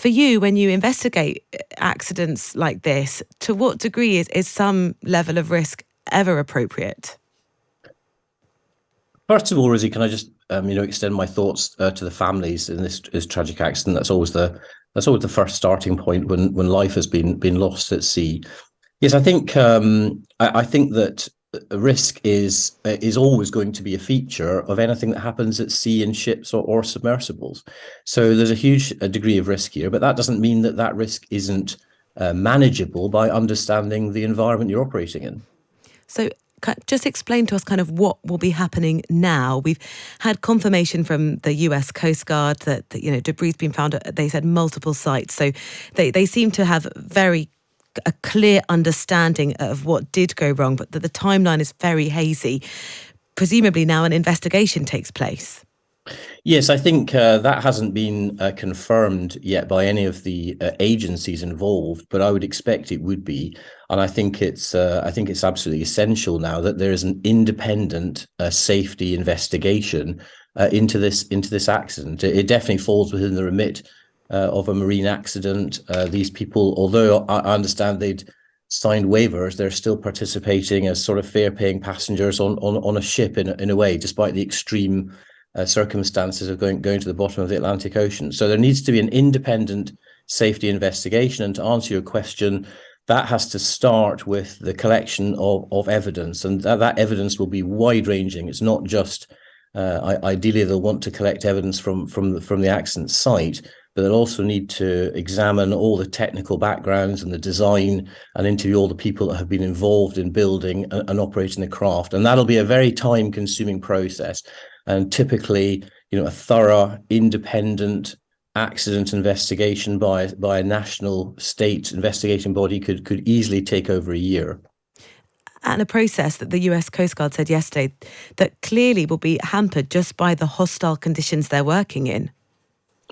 For you, when you investigate accidents like this, to what degree is some level of risk ever appropriate? First of all, Rosie, can I just extend my thoughts to the families in this tragic accident? That's always the first starting point when life has been lost at sea. Yes, I think that risk is always going to be a feature of anything that happens at sea in ships or submersibles. So there's a huge degree of risk here, but that doesn't mean that risk isn't manageable by understanding the environment you're operating in. So just explain to us kind of what will be happening now. We've had confirmation from the US Coast Guard that debris has been found at, they said, multiple sites. So they seem to have a clear understanding of what did go wrong, but that the timeline is very hazy. Presumably now an investigation takes place. Yes, I think that hasn't been confirmed yet by any of the agencies involved, but I would expect it would be. And I think it's absolutely essential now that there is an independent safety investigation into this accident. It definitely falls within the remit of a marine accident. These people, although I understand they'd signed waivers, they're still participating as sort of fare-paying passengers on a ship in a way, despite the extreme circumstances of going to the bottom of the Atlantic Ocean. So there needs to be an independent safety investigation. And to answer your question, that has to start with the collection of evidence, and that evidence will be wide-ranging. It's not just ideally they'll want to collect evidence from the accident site, but they'll also need to examine all the technical backgrounds and the design and interview all the people that have been involved in building and operating the craft. And that'll be a very time-consuming process. And typically, a thorough, independent accident investigation by a national state investigating body could easily take over a year. And a process that the US Coast Guard said yesterday that clearly will be hampered just by the hostile conditions they're working in.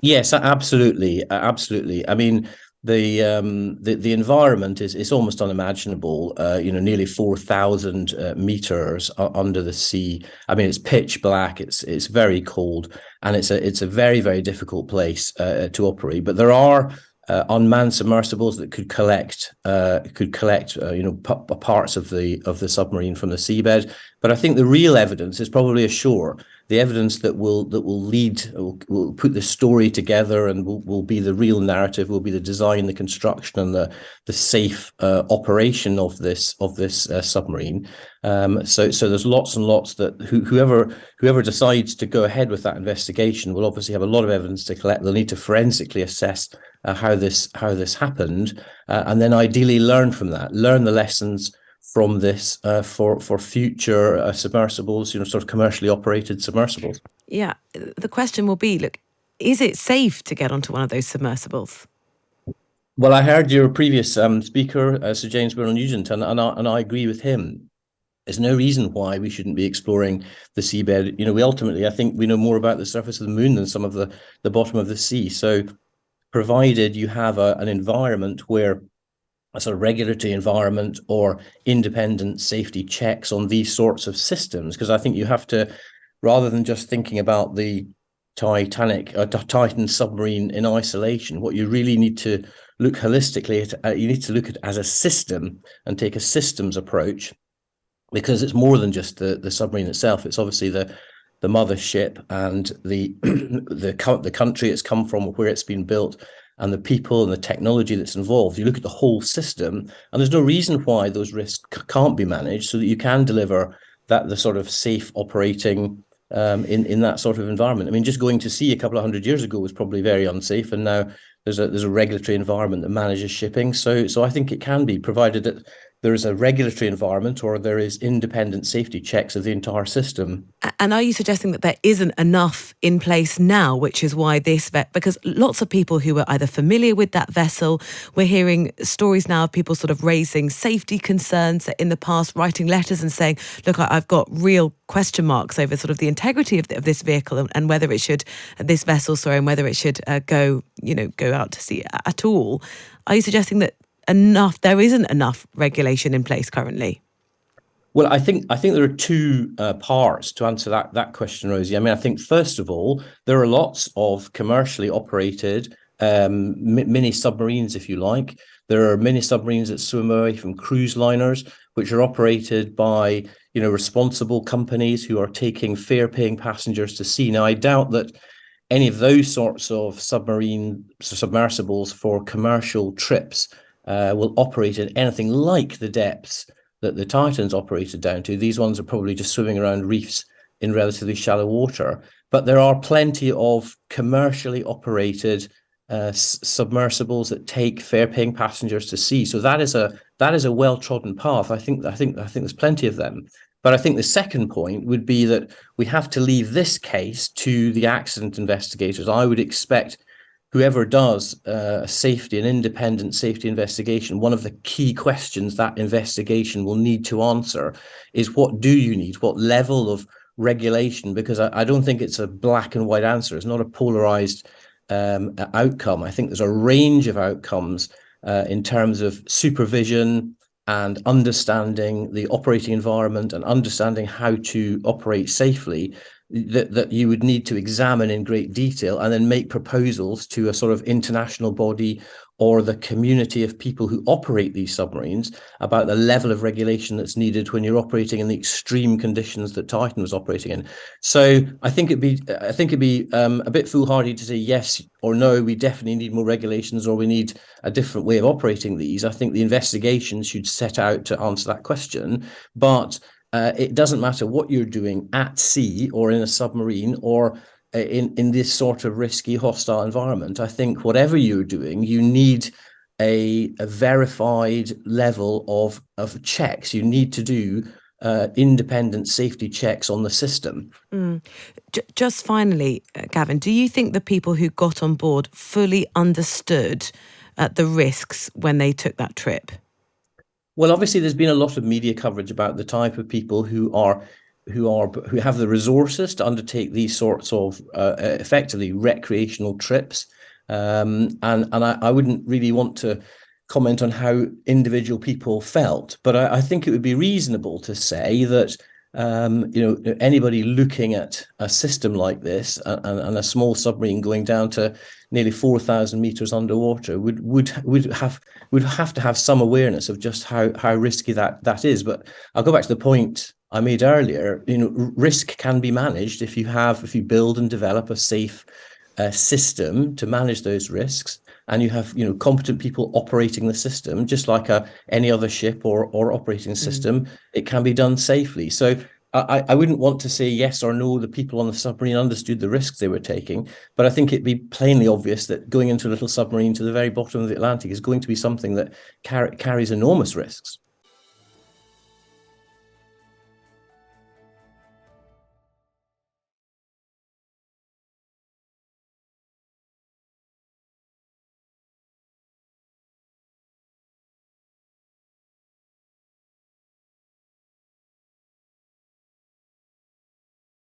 Yes, absolutely, absolutely. I mean, the environment is almost unimaginable. Nearly 4,000 meters under the sea. I mean, it's pitch black. It's very cold, and it's a very, very difficult place to operate. But there are unmanned submersibles that could collect parts of the submarine from the seabed. But I think the real evidence is probably ashore. The evidence that will put the story together and will be the real narrative, will be the design, the construction, and the safe operation of this submarine. So there's lots and lots that whoever decides to go ahead with that investigation will obviously have a lot of evidence to collect. They'll need to forensically assess how this happened, and then ideally learn from that, learn the lessons from this for future submersibles, sort of commercially operated submersibles. Yeah, the question will be, look, is it safe to get onto one of those submersibles? Well, I heard your previous speaker, Sir James Byrne-Nugent, and I agree with him. There's no reason why we shouldn't be exploring the seabed. I think we know more about the surface of the moon than some of the bottom of the sea. So provided you have an environment where a sort of regulatory environment or independent safety checks on these sorts of systems, because I think you have to, rather than just thinking about the Titan submarine in isolation, what you really need to look holistically at, you need to look at as a system and take a systems approach, because it's more than just the submarine itself. It's obviously the mothership and the country it's come from, where it's been built, and the people and the technology that's involved. You look at the whole system, and there's no reason why those risks can't be managed so that you can deliver the sort of safe operating in that sort of environment. I mean, just going to sea a couple of hundred years ago was probably very unsafe, and now there's a regulatory environment that manages shipping. So I think it can be, provided that there is a regulatory environment or there is independent safety checks of the entire system. And are you suggesting that there isn't enough in place now, which is why because lots of people who were either familiar with that vessel, we're hearing stories now of people sort of raising safety concerns in the past, writing letters and saying, look, I've got real question marks over sort of the integrity of this vehicle and whether it should, this vessel, sorry, and whether it should go out to sea at all. Are you suggesting that there isn't enough regulation in place currently? Well, I think there are two parts to answer that question, Rosie. I mean, I think first of all, there are lots of commercially operated mini submarines, if you like. There are mini submarines that swim away from cruise liners, which are operated by, responsible companies who are taking fare-paying passengers to sea. Now, I doubt that any of those sorts of submersibles for commercial trips will operate at anything like the depths that the Titans operated down to. These ones are probably just swimming around reefs in relatively shallow water. But there are plenty of commercially operated submersibles that take fare-paying passengers to sea. So that is a well-trodden path. I think there's plenty of them. But I think the second point would be that we have to leave this case to the accident investigators. I would expect whoever does an independent safety investigation, one of the key questions that investigation will need to answer is, what do you need? What level of regulation? Because I don't think it's a black and white answer. It's not a polarized outcome. I think there's a range of outcomes in terms of supervision and understanding the operating environment and understanding how to operate safely, that you would need to examine in great detail and then make proposals to a sort of international body or the community of people who operate these submarines about the level of regulation that's needed when you're operating in the extreme conditions that Titan was operating in. So I think it'd be a bit foolhardy to say yes or no, we definitely need more regulations or we need a different way of operating these. I think the investigation should set out to answer that question, but it doesn't matter what you're doing at sea or in a submarine or in this sort of risky, hostile environment. I think whatever you're doing, you need a verified level of checks. You need to do independent safety checks on the system. Just finally, Gavin, do you think the people who got on board fully understood the risks when they took that trip? Well, obviously, there's been a lot of media coverage about the type of people who have the resources to undertake these sorts of effectively recreational trips, and I wouldn't really want to comment on how individual people felt, but I think it would be reasonable to say that anybody looking at a system like this and a small submarine going down to nearly 4,000 meters underwater would have to have some awareness of just how risky that is. But I'll go back to the point I made earlier. Risk can be managed if you build and develop a safe system to manage those risks, and you have competent people operating the system, just like any other ship or operating system. It can be done safely. So I wouldn't want to say yes or no, the people on the submarine understood the risks they were taking, but I think it'd be plainly obvious that going into a little submarine to the very bottom of the Atlantic is going to be something that carries enormous risks.